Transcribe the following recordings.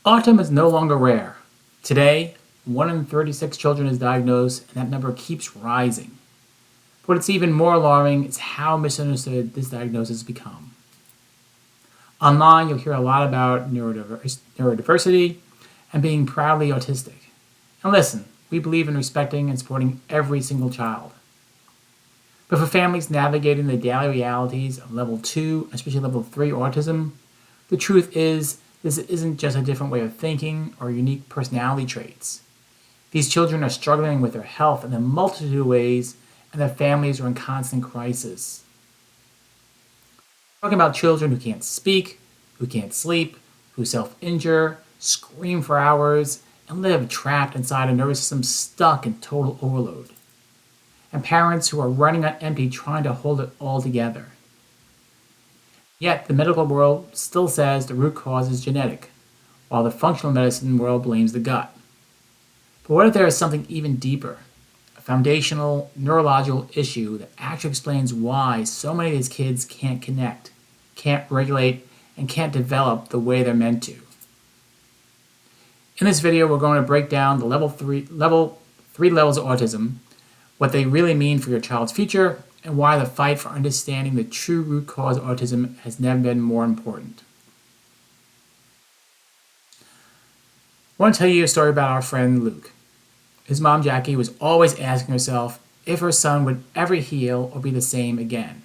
Autism is no longer rare. Today, 1 in 36 children is diagnosed, and that number keeps rising. But what's even more alarming is how misunderstood this diagnosis has become. Online, you'll hear a lot about neurodiversity and being proudly autistic. And listen, we believe in respecting and supporting every single child. But for families navigating the daily realities of level 2, especially level 3 autism, the truth is this isn't just a different way of thinking or unique personality traits. These children are struggling with their health in a multitude of ways, and their families are in constant crisis. We're talking about children who can't speak, who can't sleep, who self-injure, scream for hours, and live trapped inside a nervous system stuck in total overload. And parents who are running on empty trying to hold it all together. Yet the medical world still says the root cause is genetic, while the functional medicine world blames the gut. But what if there is something even deeper? A foundational neurological issue that actually explains why so many of these kids can't connect, can't regulate, and can't develop the way they're meant to. In this video, we're going to break down the level three levels of autism, what they really mean for your child's future, and why the fight for understanding the true root cause of autism has never been more important. I want to tell you a story about our friend Luke. His mom, Jackie, was always asking herself if her son would ever heal or be the same again.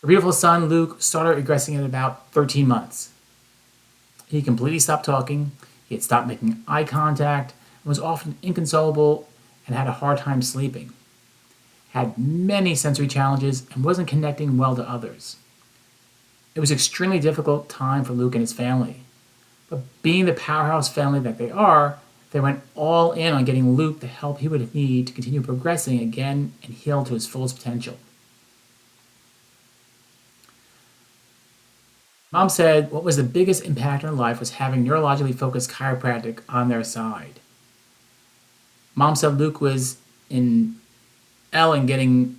Her beautiful son, Luke, started regressing at about 13 months. He completely stopped talking, he had stopped making eye contact, and was often inconsolable and had a hard time sleeping. Had many sensory challenges and wasn't connecting well to others. It was an extremely difficult time for Luke and his family. But being the powerhouse family that they are, they went all in on getting Luke the help he would need to continue progressing again and heal to his fullest potential. Mom said what was the biggest impact on her life was having neurologically focused chiropractic on their side. Mom said Luke was in EI, and getting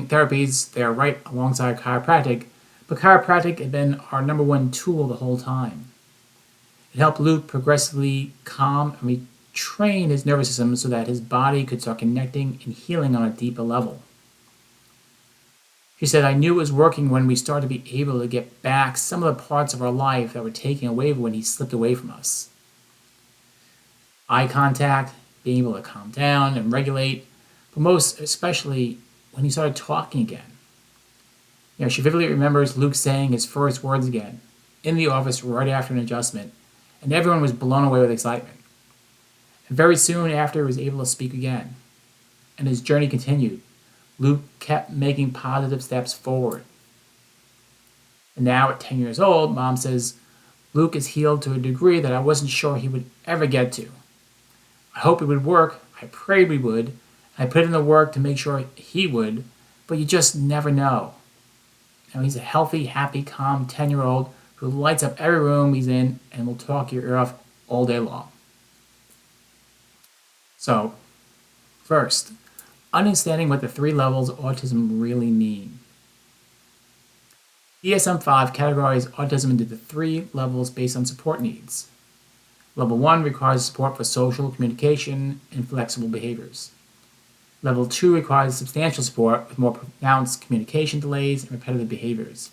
therapies there right alongside chiropractic, but chiropractic had been our number one tool the whole time. It helped Luke progressively calm and retrain his nervous system so that his body could start connecting and healing on a deeper level. She said, I knew it was working when we started to be able to get back some of the parts of our life that were taken away when he slipped away from us. Eye contact, being able to calm down and regulate, but most especially when he started talking again. She vividly remembers Luke saying his first words again in the office right after an adjustment, and everyone was blown away with excitement. And very soon after, he was able to speak again, and his journey continued. Luke kept making positive steps forward. And now at 10 years old, Mom says, Luke is healed to a degree that I wasn't sure he would ever get to. I hope it would work. I prayed we would. I put in the work to make sure he would, but you just never know. Now he's a healthy, happy, calm 10-year-old who lights up every room he's in and will talk your ear off all day long. So, first, understanding what the 3 levels of autism really mean. DSM-5 categorizes autism into the 3 levels based on support needs. Level 1 requires support for social communication and flexible behaviors. Level 2 requires substantial support with more pronounced communication delays and repetitive behaviors.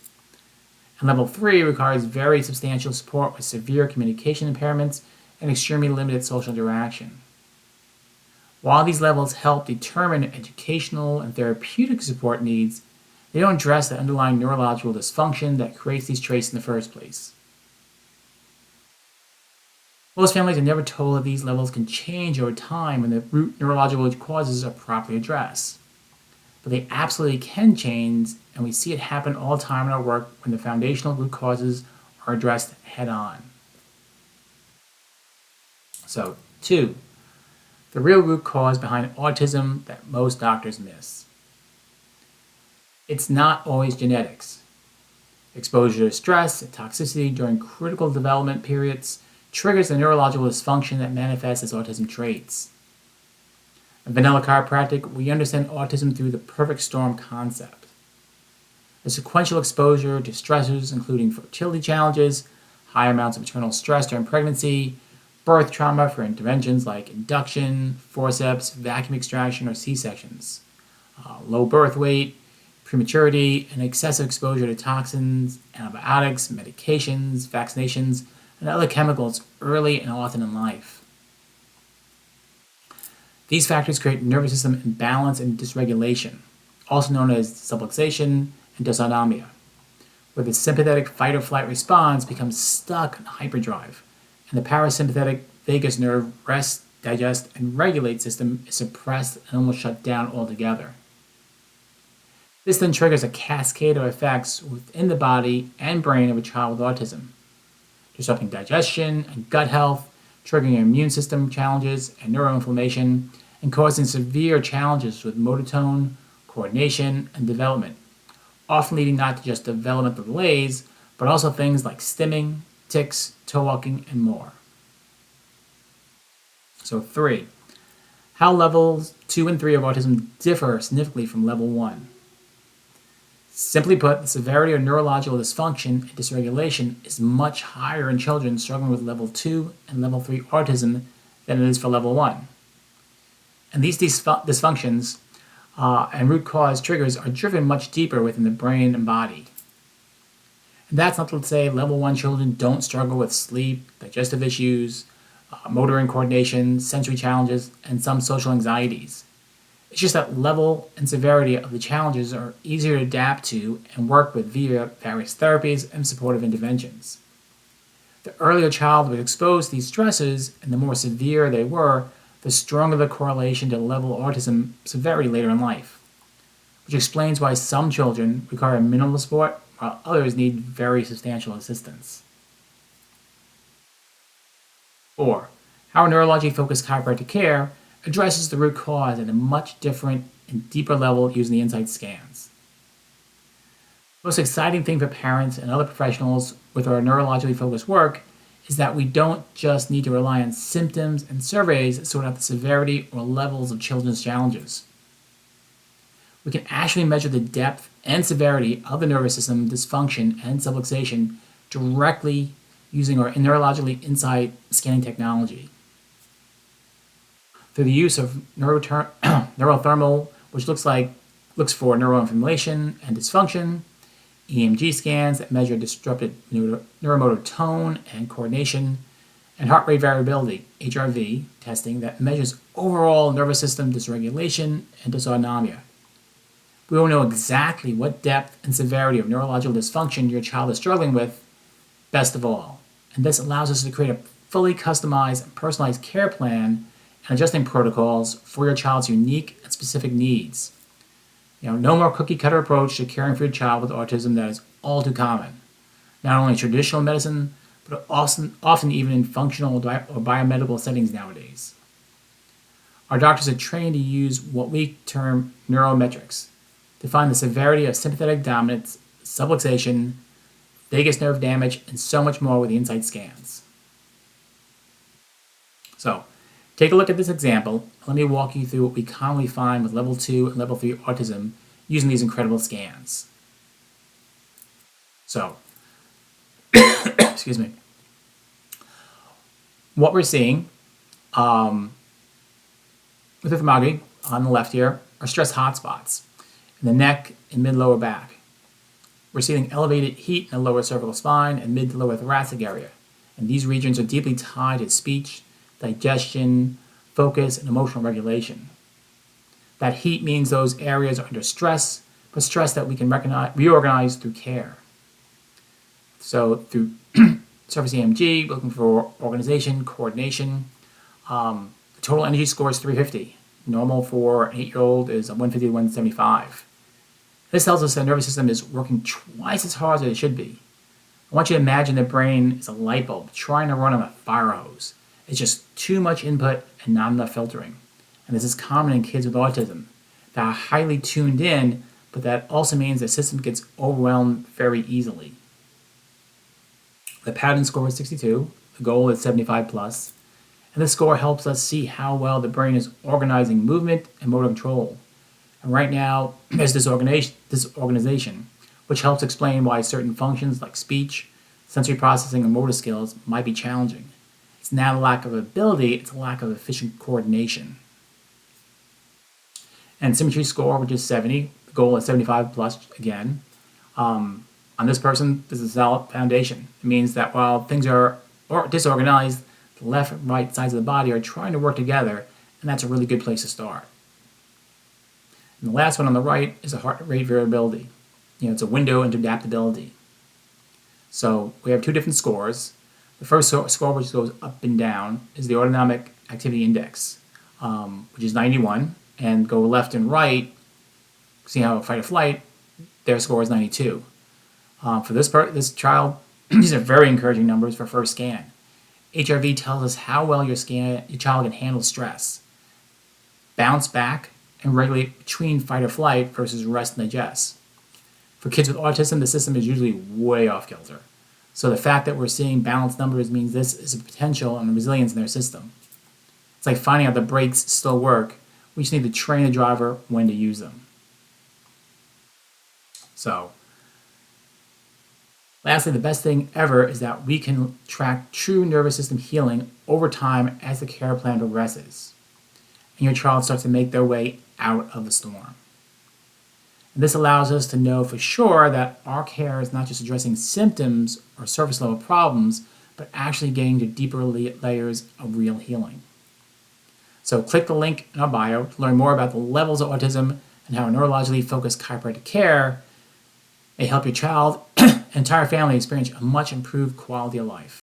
And Level 3 requires very substantial support with severe communication impairments and extremely limited social interaction. While these levels help determine educational and therapeutic support needs, they don't address the underlying neurological dysfunction that creates these traits in the first place. Most families are never told that these levels can change over time when the root neurological causes are properly addressed. But they absolutely can change, and we see it happen all the time in our work when the foundational root causes are addressed head on. So, 2. The real root cause behind autism that most doctors miss. It's not always genetics. Exposure to stress and toxicity during critical development periods triggers the neurological dysfunction that manifests as autism traits. In vanilla chiropractic, we understand autism through the perfect storm concept. The sequential exposure to stressors, including fertility challenges, high amounts of maternal stress during pregnancy, birth trauma for interventions like induction, forceps, vacuum extraction, or C-sections, low birth weight, prematurity, and excessive exposure to toxins, antibiotics, medications, vaccinations, and other chemicals early and often in life. These factors create nervous system imbalance and dysregulation, also known as subluxation and dysautonomia, where the sympathetic fight or flight response becomes stuck in hyperdrive, and the parasympathetic vagus nerve rest, digest, and regulate system is suppressed and almost shut down altogether. This then triggers a cascade of effects within the body and brain of a child with autism, disrupting digestion and gut health, triggering immune system challenges and neuroinflammation, and causing severe challenges with motor tone, coordination, and development, often leading not to just developmental delays, but also things like stimming, tics, toe walking, and more. So 3. How levels 2 and 3 of autism differ significantly from level 1. Simply put, the severity of neurological dysfunction and dysregulation is much higher in children struggling with level 2 and level 3 autism than it is for level 1. And these dysfunctions and root cause triggers are driven much deeper within the brain and body. And that's not to say level 1 children don't struggle with sleep, digestive issues, motor and coordination, sensory challenges, and some social anxieties. It's just that level and severity of the challenges are easier to adapt to and work with via various therapies and supportive interventions. The earlier a child was exposed to these stresses and the more severe they were, the stronger the correlation to level of autism severity later in life, which explains why some children require minimal support while others need very substantial assistance. 4. How neurologically focused chiropractic care addresses the root cause at a much different and deeper level using the insight scans. The most exciting thing for parents and other professionals with our neurologically focused work is that we don't just need to rely on symptoms and surveys to sort out the severity or levels of children's challenges. We can actually measure the depth and severity of the nervous system dysfunction and subluxation directly using our neurologically insight scanning technology. Through the use of neurothermal, which looks for neuroinflammation and dysfunction, EMG scans that measure disrupted neuromotor tone and coordination, and heart rate variability, HRV, testing that measures overall nervous system dysregulation and dysautonomia. We will know exactly what depth and severity of neurological dysfunction your child is struggling with, best of all. And this allows us to create a fully customized and personalized care plan and adjusting protocols for your child's unique and specific needs. No more cookie cutter approach to caring for your child with autism that is all too common, not only in traditional medicine, but often even in functional or biomedical settings nowadays. Our doctors are trained to use what we term neurometrics to find the severity of sympathetic dominance, subluxation, vagus nerve damage, and so much more with the insight scans. So, take a look at this example. Let me walk you through what we commonly find with level 2 and level 3 autism using these incredible scans. So, excuse me. What we're seeing with the thermography on the left here are stress hotspots in the neck and mid-lower back. We're seeing elevated heat in the lower cervical spine and mid to lower thoracic area. And these regions are deeply tied to speech, digestion, focus, and emotional regulation. That heat means those areas are under stress, but stress that we can reorganize through care. So through surface EMG, looking for organization, coordination. The total energy score is 350. Normal for an 8-year-old is 150 to 175. This tells us that the nervous system is working twice as hard as it should be. I want you to imagine the brain is a light bulb trying to run on a fire hose. It's just too much input and not enough filtering. And this is common in kids with autism that are highly tuned in, but that also means the system gets overwhelmed very easily. The pattern score is 62. The goal is 75 plus. And this score helps us see how well the brain is organizing movement and motor control. And right now, there's this organization which helps explain why certain functions like speech, sensory processing, and motor skills might be challenging. It's not a lack of ability, it's a lack of efficient coordination. And symmetry score, which is 70, the goal is 75 plus again. On this person, this is a solid foundation. It means that while things are disorganized, the left and right sides of the body are trying to work together, and that's a really good place to start. And the last one on the right is a heart rate variability. It's a window into adaptability. So we have two different scores. The first score, which goes up and down, is the autonomic activity index, which is 91, and go left and right. See how fight or flight, their score is 92. For this child, these are very encouraging numbers for first scan. HRV tells us how well your child can handle stress, bounce back, and regulate between fight or flight versus rest and digest. For kids with autism, the system is usually way off kilter. So the fact that we're seeing balanced numbers means this is a potential and resilience in their system. It's like finding out the brakes still work. We just need to train the driver when to use them. So, lastly, the best thing ever is that we can track true nervous system healing over time as the care plan progresses, and your child starts to make their way out of the storm. And this allows us to know for sure that our care is not just addressing symptoms or surface level problems, but actually getting to deeper layers of real healing. So click the link in our bio to learn more about the levels of autism and how neurologically focused chiropractic care may help your child and entire family experience a much improved quality of life.